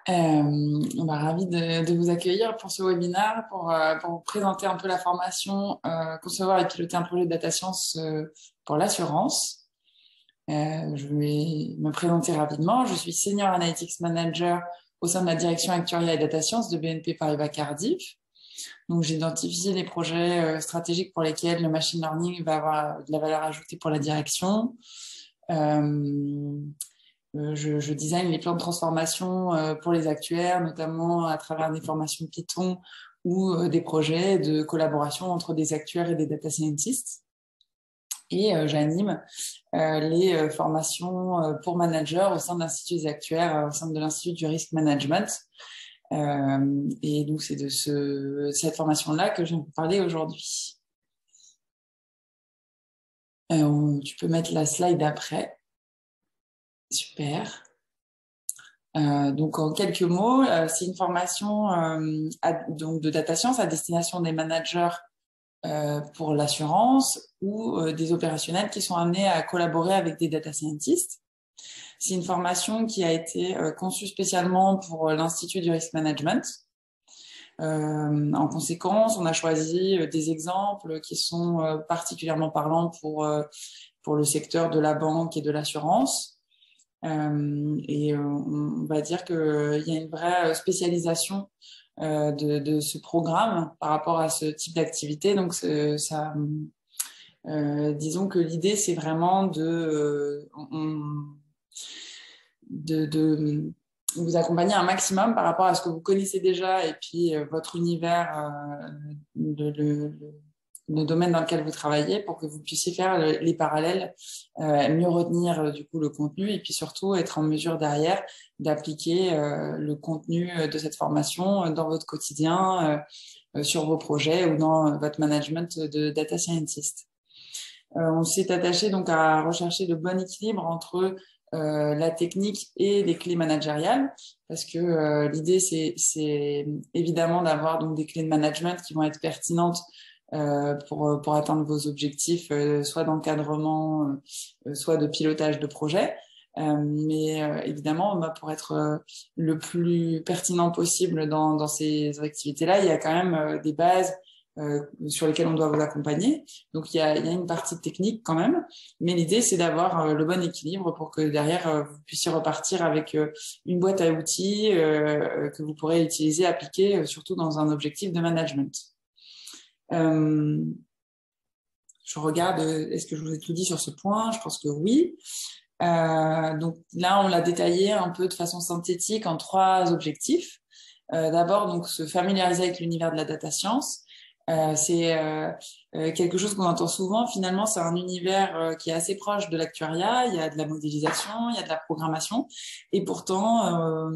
Ravi de vous accueillir pour ce webinaire, pour vous présenter un peu la formation concevoir et piloter un projet de data science pour l'assurance. Je vais me présenter rapidement. Je suis Senior Analytics Manager au sein de la direction actuariat et data science de BNP Paribas Cardiff. Donc, j'identifie les projets stratégiques pour lesquels le machine learning va avoir de la valeur ajoutée pour la direction. Je design les plans de transformation pour les actuaires, notamment à travers des formations Python ou des projets de collaboration entre des actuaires et des data scientists. Et j'anime les formations pour managers au sein de l'Institut des actuaires, au sein de l'Institut du risque management. Et donc, c'est de cette formation-là que je vais vous parler aujourd'hui. Tu peux mettre la slide après. Super. Donc, en quelques mots, c'est une formation donc de data science à destination des managers pour l'assurance ou des opérationnels qui sont amenés à collaborer avec des data scientists. C'est une formation qui a été conçue spécialement pour l'Institut du Risk Management. En conséquence, on a choisi des exemples qui sont particulièrement parlants pour le secteur de la banque et de l'assurance. On va dire qu'il y a une vraie spécialisation de ce programme par rapport à ce type d'activité. Donc, disons que l'idée, c'est vraiment de vous accompagner un maximum par rapport à ce que vous connaissez déjà et puis votre univers, le domaine dans lequel vous travaillez, pour que vous puissiez faire les parallèles, mieux retenir du coup le contenu et puis surtout être en mesure derrière d'appliquer le contenu de cette formation dans votre quotidien, sur vos projets ou dans votre management de data scientist. On s'est attaché donc à rechercher le bon équilibre entre la technique et les clés managériales, parce que l'idée c'est évidemment d'avoir donc des clés de management qui vont être pertinentes pour atteindre vos objectifs, soit d'encadrement, soit de pilotage de projet. Mais évidemment, pour être le plus pertinent possible dans ces activités-là, il y a quand même des bases sur lesquelles on doit vous accompagner. Donc, il y a une partie technique quand même, mais l'idée, c'est d'avoir le bon équilibre pour que derrière, vous puissiez repartir avec une boîte à outils que vous pourrez utiliser, appliquer, surtout dans un objectif de management. Je regarde, est-ce que je vous ai tout dit sur ce point? Je pense que oui. Donc là, on l'a détaillé un peu de façon synthétique en 3 objectifs. D'abord, donc, se familiariser avec l'univers de la data science. C'est quelque chose qu'on entend souvent. Finalement, c'est un univers qui est assez proche de l'actuariat. Il y a de la modélisation, il y a de la programmation, et pourtant,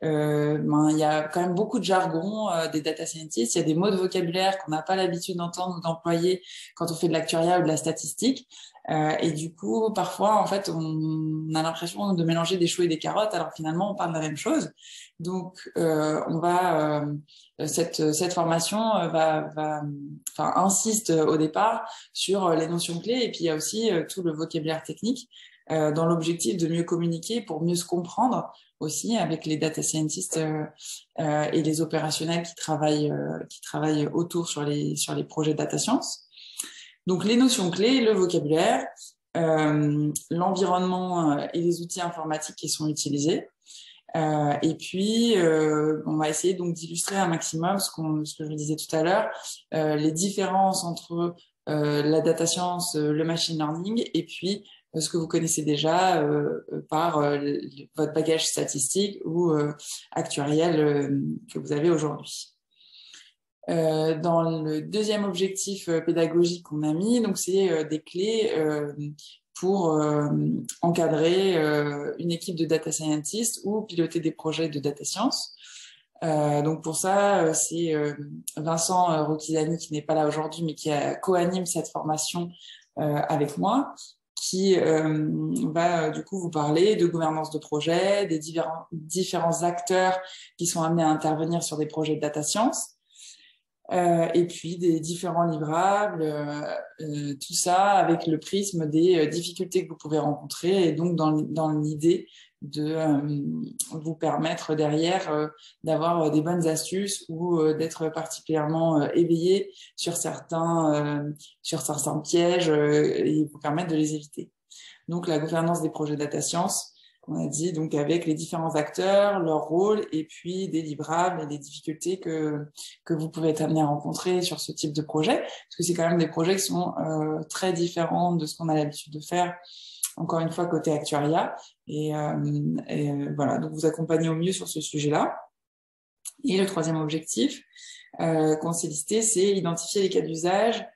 il y a quand même beaucoup de jargon des data scientists. Il y a des mots de vocabulaire qu'on n'a pas l'habitude d'entendre ou d'employer quand on fait de l'actuariat ou de la statistique. Et du coup, parfois, en fait, on a l'impression de mélanger des choux et des carottes, alors finalement, on parle de la même chose. Donc, cette formation insiste au départ sur les notions clés, et puis il y a aussi tout le vocabulaire technique dans l'objectif de mieux communiquer pour mieux se comprendre aussi avec les data scientists et les opérationnels qui travaillent autour sur les projets de data science. Donc, les notions clés, le vocabulaire, l'environnement et les outils informatiques qui sont utilisés. Et puis, on va essayer donc d'illustrer un maximum ce que je disais tout à l'heure, les différences entre la data science, le machine learning, et puis ce que vous connaissez déjà par votre bagage statistique ou actuariel que vous avez aujourd'hui. Dans le deuxième objectif pédagogique qu'on a mis, donc c'est des clés pour encadrer une équipe de data scientists ou piloter des projets de data science. Donc pour ça, c'est Vincent Rochisani, qui n'est pas là aujourd'hui, mais qui co-anime cette formation avec moi, qui va du coup vous parler de gouvernance de projet, des différents acteurs qui sont amenés à intervenir sur des projets de data science. Et puis des différents livrables, tout ça avec le prisme des difficultés que vous pouvez rencontrer, et donc dans l'idée de vous permettre derrière d'avoir des bonnes astuces ou d'être particulièrement éveillé sur certains pièges et vous permettre de les éviter. Donc, la gouvernance des projets data science, on a dit, donc avec les différents acteurs, leur rôle, et puis des livrables et des difficultés que vous pouvez être amené à rencontrer sur ce type de projet, parce que c'est quand même des projets qui sont très différents de ce qu'on a l'habitude de faire, encore une fois, côté actuariat. Et voilà, donc vous accompagnez au mieux sur ce sujet-là. Et le troisième objectif qu'on s'est listé, c'est identifier les cas d'usage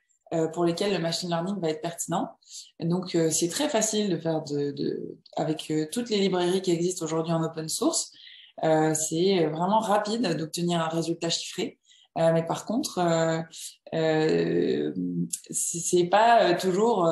pour lesquels le machine learning va être pertinent. Donc, c'est très facile de faire avec toutes les librairies qui existent aujourd'hui en open source. C'est vraiment rapide d'obtenir un résultat chiffré. Mais par contre, c'est pas toujours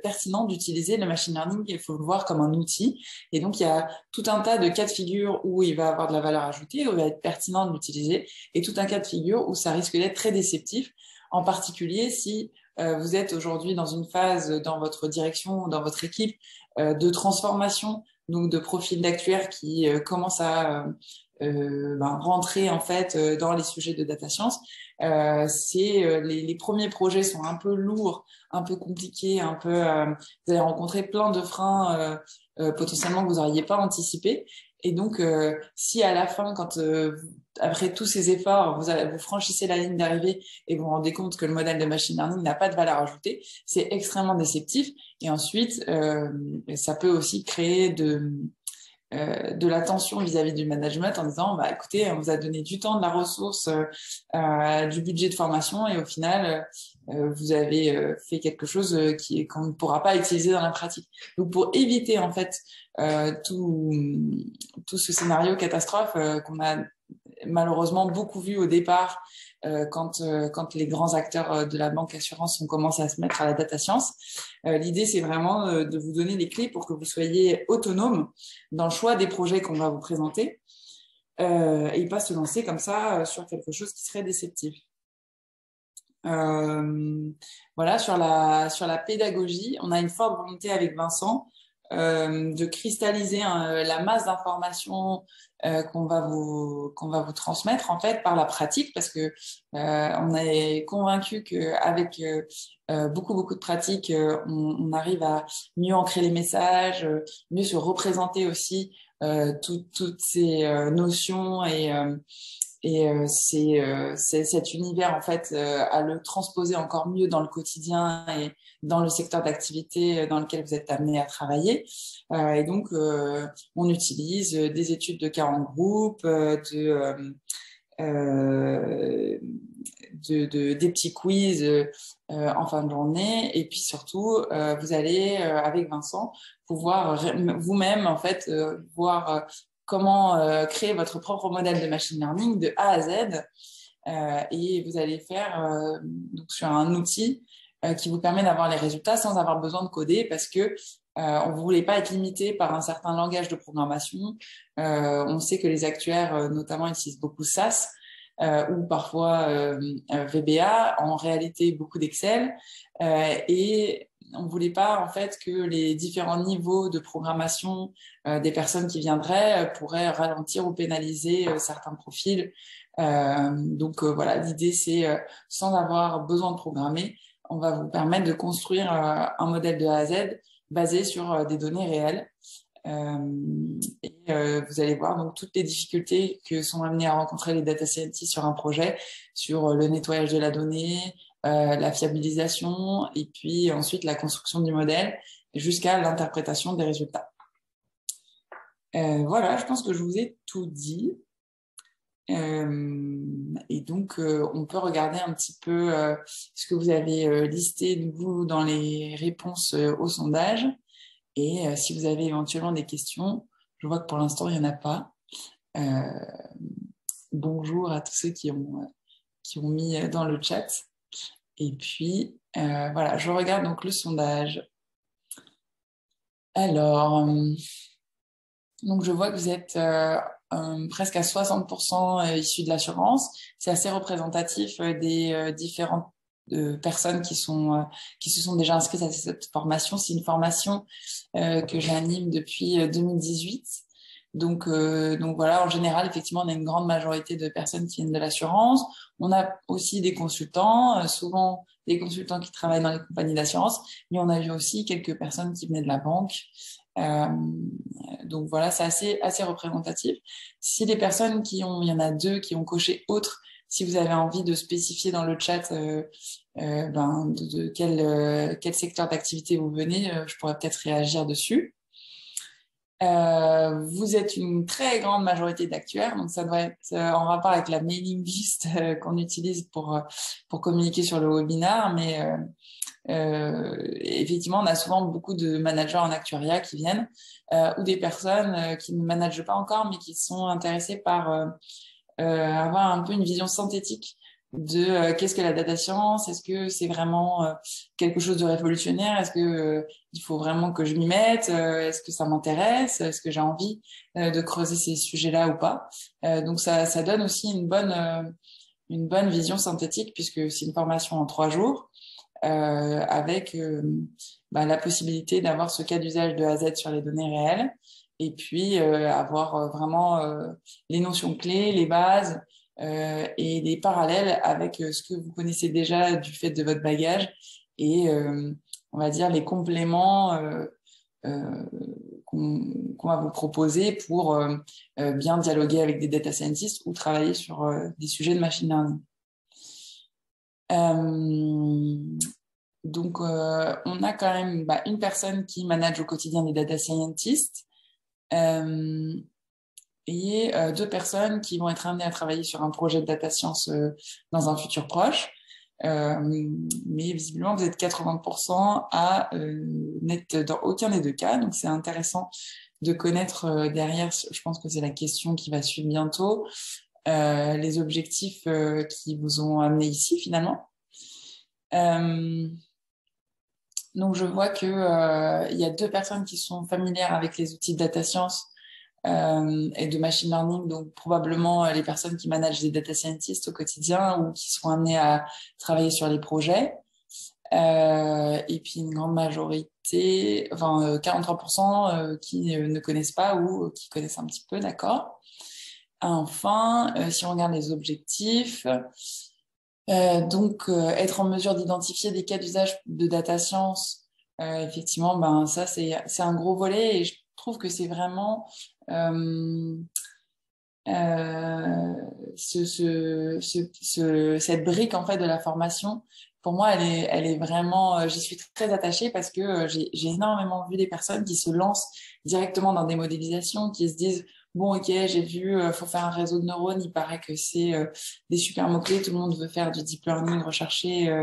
pertinent d'utiliser le machine learning. Il faut le voir comme un outil. Et donc, il y a tout un tas de cas de figure où il va avoir de la valeur ajoutée, où il va être pertinent de l'utiliser, et tout un cas de figure où ça risque d'être très déceptif. En particulier, si vous êtes aujourd'hui dans une phase dans votre direction, dans votre équipe, de transformation, donc de profil d'actuaire qui commence à rentrer en fait dans les sujets de data science. Les premiers projets sont un peu lourds, un peu compliqués, vous allez rencontrer plein de freins potentiellement que vous n'auriez pas anticipé. Et donc, si à la fin, après tous ces efforts, vous franchissez la ligne d'arrivée et vous vous rendez compte que le modèle de machine learning n'a pas de valeur ajoutée, c'est extrêmement déceptif. Et ensuite, ça peut aussi créer de la tension vis-à-vis du management en disant, bah, écoutez, on vous a donné du temps, de la ressource, du budget de formation et au final, vous avez fait quelque chose qu'on ne pourra pas utiliser dans la pratique. Donc, pour éviter en fait tout ce scénario catastrophe qu'on a malheureusement beaucoup vu au départ quand les grands acteurs de la banque assurance ont commencé à se mettre à la data science. L'idée, c'est vraiment de vous donner les clés pour que vous soyez autonome dans le choix des projets qu'on va vous présenter et pas se lancer comme ça sur quelque chose qui serait déceptif. Voilà, sur la pédagogie, on a une forte volonté avec Vincent de cristalliser la masse d'informations qu'on va vous transmettre en fait par la pratique, parce que on est convaincu qu'avec beaucoup de pratique, on arrive à mieux ancrer les messages, mieux se représenter aussi toutes ces notions et c'est cet univers en fait à le transposer encore mieux dans le quotidien et dans le secteur d'activité dans lequel vous êtes amené à travailler. Et donc, on utilise des études de cas en groupe, des petits quiz en fin de journée. Et puis surtout, vous allez, avec Vincent, pouvoir vous-même en fait voir comment créer votre propre modèle de machine learning de A à Z. Et vous allez faire donc sur un outil qui vous permet d'avoir les résultats sans avoir besoin de coder, parce que on ne voulait pas être limité par un certain langage de programmation. On sait que les actuaires, notamment, utilisent beaucoup SAS ou parfois VBA, en réalité beaucoup d'Excel. Et on ne voulait pas en fait que les différents niveaux de programmation des personnes qui viendraient pourraient ralentir ou pénaliser certains profils. Donc voilà, l'idée c'est sans avoir besoin de programmer, on va vous permettre de construire un modèle de A à Z basé sur des données réelles. Vous allez voir donc toutes les difficultés que sont amenés à rencontrer les data scientists sur un projet, sur le nettoyage de la donnée, la fiabilisation et puis ensuite la construction du modèle jusqu'à l'interprétation des résultats. Voilà, je pense que je vous ai tout dit. Et donc, on peut regarder un petit peu ce que vous avez listé vous dans les réponses au sondage. Et si vous avez éventuellement des questions, je vois que pour l'instant, il n'y en a pas. Bonjour à tous ceux qui ont mis dans le chat. Et puis, voilà, je regarde donc le sondage. Alors, donc je vois que vous êtes presque à 60% issus de l'assurance. C'est assez représentatif des différentes de personnes qui se sont déjà inscrites à cette formation. C'est une formation que j'anime depuis 2018. Donc voilà, en général, effectivement, on a une grande majorité de personnes qui viennent de l'assurance. On a aussi des consultants, souvent des consultants qui travaillent dans les compagnies d'assurance, mais on a eu aussi quelques personnes qui venaient de la banque. Euh, donc voilà, c'est assez représentatif. Si les personnes il y en a 2 qui ont coché autre, si vous avez envie de spécifier dans le chat de quel secteur d'activité vous venez, je pourrais peut-être réagir dessus. Vous êtes une très grande majorité d'actuaires, donc ça doit être en rapport avec la mailing list qu'on utilise pour communiquer sur le webinar, mais effectivement, on a souvent beaucoup de managers en actuariat qui viennent ou des personnes qui ne managent pas encore, mais qui sont intéressées par avoir un peu une vision synthétique de qu'est-ce que la data science, est-ce que c'est vraiment quelque chose de révolutionnaire, est-ce que il faut vraiment que je m'y mette, est-ce que ça m'intéresse, est-ce que j'ai envie de creuser ces sujets-là ou pas. Donc ça donne aussi une bonne vision synthétique puisque c'est une formation en 3 jours avec la possibilité d'avoir ce cas d'usage de A à Z sur les données réelles et puis avoir vraiment les notions clés, les bases et les parallèles avec ce que vous connaissez déjà du fait de votre bagage et on va dire les compléments euh, qu'on va vous proposer pour bien dialoguer avec des data scientists ou travailler sur des sujets de machine learning. Donc, on a quand même une personne qui manage au quotidien des data scientists et 2 personnes qui vont être amenées à travailler sur un projet de data science dans un futur proche. Mais visiblement, vous êtes 80% à n'être dans aucun des 2 cas. Donc, c'est intéressant de connaître derrière, je pense que c'est la question qui va suivre bientôt, les objectifs qui vous ont amené ici finalement. Donc, je vois que il y a 2 personnes qui sont familières avec les outils de data science et de machine learning, donc probablement les personnes qui managent des data scientists au quotidien ou qui sont amenées à travailler sur les projets. Et puis une grande majorité, 43% qui ne connaissent pas ou qui connaissent un petit peu, d'accord. Enfin, si on regarde les objectifs, être en mesure d'identifier des cas d'usage de data science, effectivement, ça c'est un gros volet et je trouve que c'est vraiment cette brique en fait de la formation. Pour moi, elle est vraiment, j'y suis très attachée parce que j'ai énormément vu des personnes qui se lancent directement dans des modélisations, qui se disent bon, ok, j'ai vu, faut faire un réseau de neurones, il paraît que c'est des super mots-clés, tout le monde veut faire du deep learning, rechercher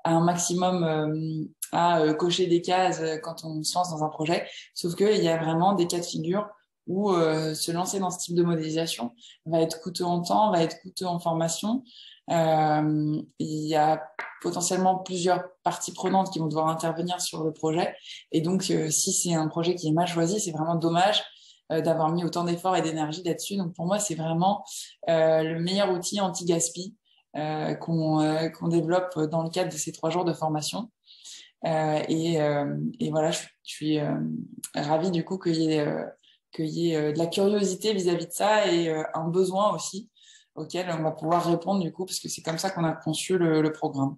un maximum à cocher des cases quand on se lance dans un projet. Sauf qu'il y a vraiment des cas de figure où se lancer dans ce type de modélisation va être coûteux en temps, va être coûteux en formation. Il y a potentiellement plusieurs parties prenantes qui vont devoir intervenir sur le projet. Et donc, si c'est un projet qui est mal choisi, c'est vraiment dommage d'avoir mis autant d'efforts et d'énergie là-dessus. Donc, pour moi, c'est vraiment le meilleur outil anti-gaspi qu'on développe dans le cadre de ces 3 jours de formation. Et voilà, je suis ravie du coup qu'il y ait de la curiosité vis-à-vis de ça et un besoin aussi auquel on va pouvoir répondre du coup, parce que c'est comme ça qu'on a conçu le programme.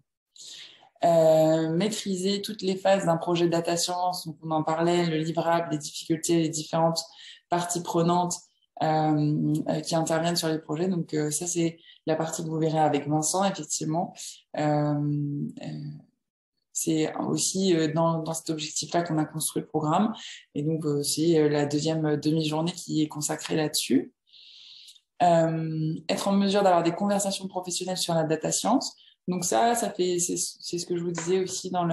Maîtriser toutes les phases d'un projet de data science, donc on en parlait, le livrable, les difficultés, les différentes parties prenantes qui interviennent sur les projets. Donc ça, c'est la partie que vous verrez avec Vincent, effectivement. C'est aussi dans cet objectif-là qu'on a construit le programme. Et donc, c'est la deuxième demi-journée qui est consacrée là-dessus. Être en mesure d'avoir des conversations professionnelles sur la data science. Donc c'est ce que je vous disais aussi dans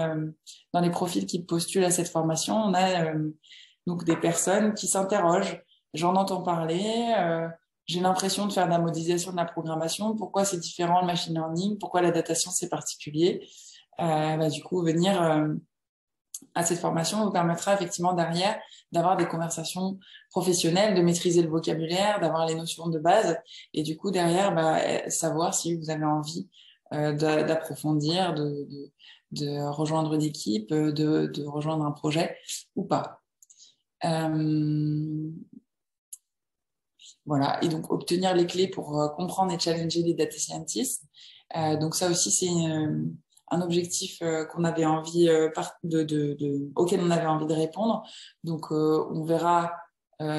les profils qui postulent à cette formation. On a donc des personnes qui s'interrogent. J'en entends parler. J'ai l'impression de faire de la modélisation, de la programmation. Pourquoi c'est différent le machine learning? Pourquoi la data science c'est particulier? Du coup, venir à cette formation vous permettra effectivement derrière d'avoir des conversations professionnelles, de maîtriser le vocabulaire, d'avoir les notions de base et du coup derrière savoir si vous avez envie d'approfondir, de rejoindre une équipe, de rejoindre un projet ou pas. Voilà, et donc obtenir les clés pour comprendre et challenger les data scientists. Donc ça aussi, c'est un objectif qu'on avait envie auquel on avait envie de répondre. Donc on verra,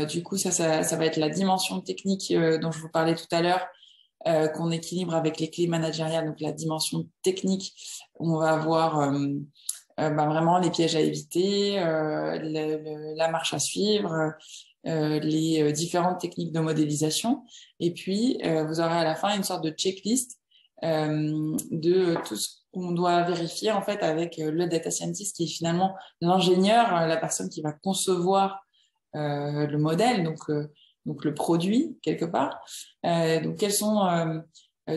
du coup, ça va être la dimension technique dont je vous parlais tout à l'heure, qu'on équilibre avec les clés managériales. Donc la dimension technique, on va avoir vraiment les pièges à éviter, la marche à suivre, les différentes techniques de modélisation. Et puis, vous aurez à la fin une sorte de checklist de tout ce qu'on doit vérifier en fait avec le data scientist qui est finalement l'ingénieur, la personne qui va concevoir le modèle, donc le produit quelque part. Donc quelles sont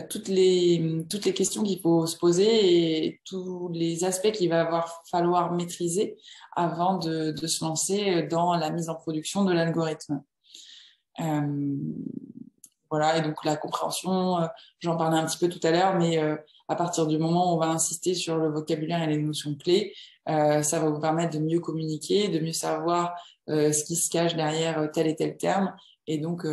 toutes les questions qu'il faut se poser et tous les aspects qu'il va falloir maîtriser avant de se lancer dans la mise en production de l'algorithme. Voilà, et donc la compréhension, j'en parlais un petit peu tout à l'heure, mais à partir du moment où on va insister sur le vocabulaire et les notions clés, ça va vous permettre de mieux communiquer, de mieux savoir ce qui se cache derrière tel et tel terme, et donc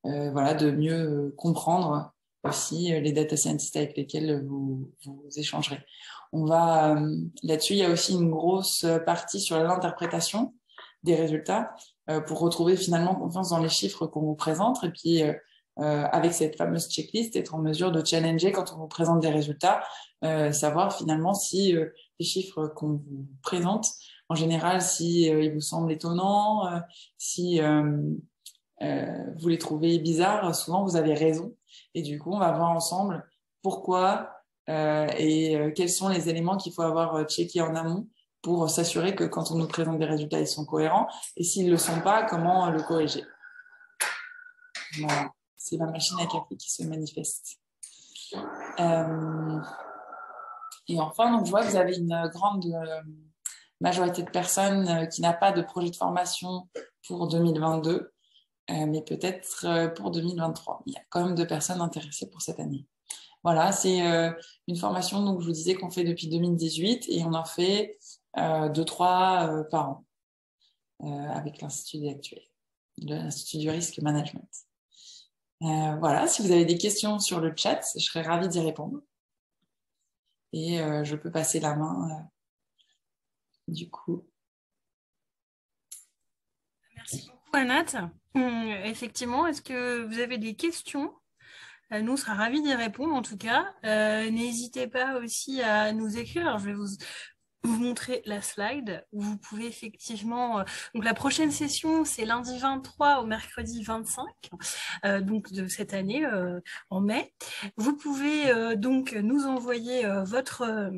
voilà, de mieux comprendre aussi les data scientists avec lesquels vous échangerez. Là-dessus, il y a aussi une grosse partie sur l'interprétation des résultats pour retrouver finalement confiance dans les chiffres qu'on vous présente, et puis avec cette fameuse checklist, être en mesure de challenger quand on vous présente des résultats, savoir finalement si les chiffres qu'on vous présente, en général, si ils vous semblent étonnants, si vous les trouvez bizarres, souvent vous avez raison. Et du coup, on va voir ensemble pourquoi et quels sont les éléments qu'il faut avoir checkés en amont pour s'assurer que quand on nous présente des résultats, ils sont cohérents. Et s'ils ne le sont pas, comment le corriger. Voilà. C'est ma machine à café qui se manifeste. Et enfin, donc, je vois que vous avez une grande majorité de personnes qui n'a pas de projet de formation pour 2022, mais peut-être pour 2023. Il y a quand même 2 personnes intéressées pour cette année. Voilà, c'est une formation, donc je vous disais qu'on fait depuis 2018 et on en fait 2-3 par an avec l'Institut actuel, l'Institut du risque management. Voilà, si vous avez des questions sur le chat, je serais ravie d'y répondre. Et je peux passer la main, du coup. Merci beaucoup, Anat. Effectivement, est-ce que vous avez des questions ? Nous, on sera ravis d'y répondre, en tout cas. N'hésitez pas aussi à nous écrire. Alors, je vais vous montrer la slide où vous pouvez effectivement... donc la prochaine session, c'est lundi 23 au mercredi 25, donc de cette année, en mai. Vous pouvez donc nous envoyer votre...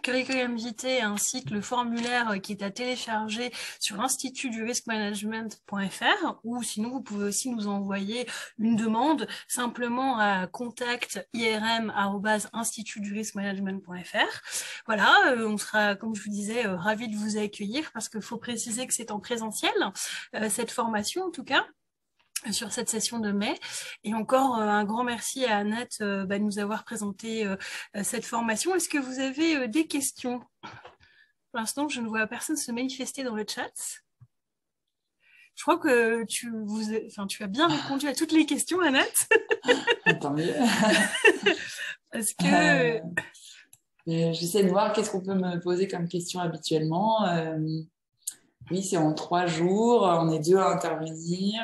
curriculum vitae ainsi que le formulaire qui est à télécharger sur institutdurisquemanagement.fr, ou sinon vous pouvez aussi nous envoyer une demande simplement à contact@institutdurisquemanagement.fr. Voilà, on sera, comme je vous disais, ravis de vous accueillir parce qu'il faut préciser que c'est en présentiel, cette formation en tout cas, sur cette session de mai. Et encore un grand merci à Anat de nous avoir présenté cette formation. Est-ce que vous avez des questions ? Pour l'instant, je ne vois personne se manifester dans le chat. Je crois que tu as bien répondu à toutes les questions, Anat. Tant mieux. Est-ce que... J'essaie de voir qu'est-ce qu'on peut me poser comme question habituellement. Oui, c'est en 3 jours. On est 2 à intervenir.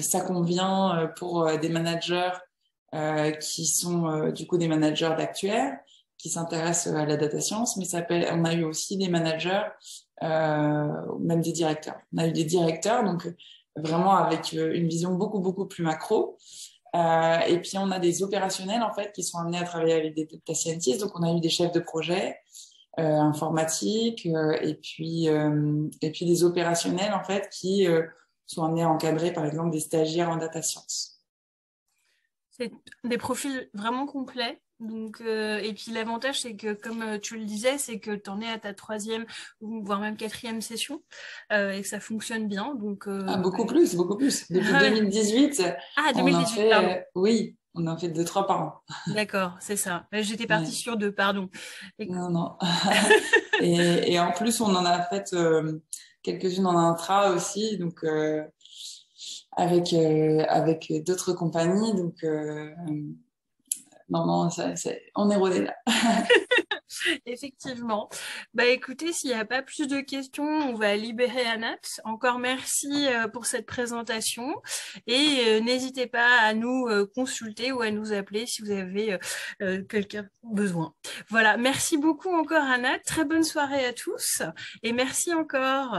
Ça convient pour des managers qui sont du coup des managers d'actuaires qui s'intéressent à la data science, mais on a eu aussi des managers, même des directeurs. On a eu des directeurs, donc vraiment avec une vision beaucoup plus macro. Et puis on a des opérationnels en fait qui sont amenés à travailler avec des data scientists. Donc on a eu des chefs de projet informatiques et puis des opérationnels en fait qui sont amenés à encadrer par exemple des stagiaires en data science. C'est des profils vraiment complets. Donc, et puis l'avantage, c'est que, comme tu le disais, c'est que tu en es à ta 3e, voire même 4e session, et que ça fonctionne bien. Donc, beaucoup plus. Depuis 2018, ah, on 2018, en fait, pardon. oui, On en fait 2-3 par an. D'accord, c'est ça. J'étais partie Ouais. sur 2, pardon. Non, non. Et en plus, on en a fait quelques-unes en intra aussi, donc avec d'autres compagnies. Donc, non, non, on est rodé là. Effectivement. Bah écoutez, s'il n'y a pas plus de questions, on va libérer Anat. Encore merci pour cette présentation et n'hésitez pas à nous consulter ou à nous appeler si vous avez quelqu'un besoin. Voilà, merci beaucoup encore Anat. Très bonne soirée à tous et merci encore.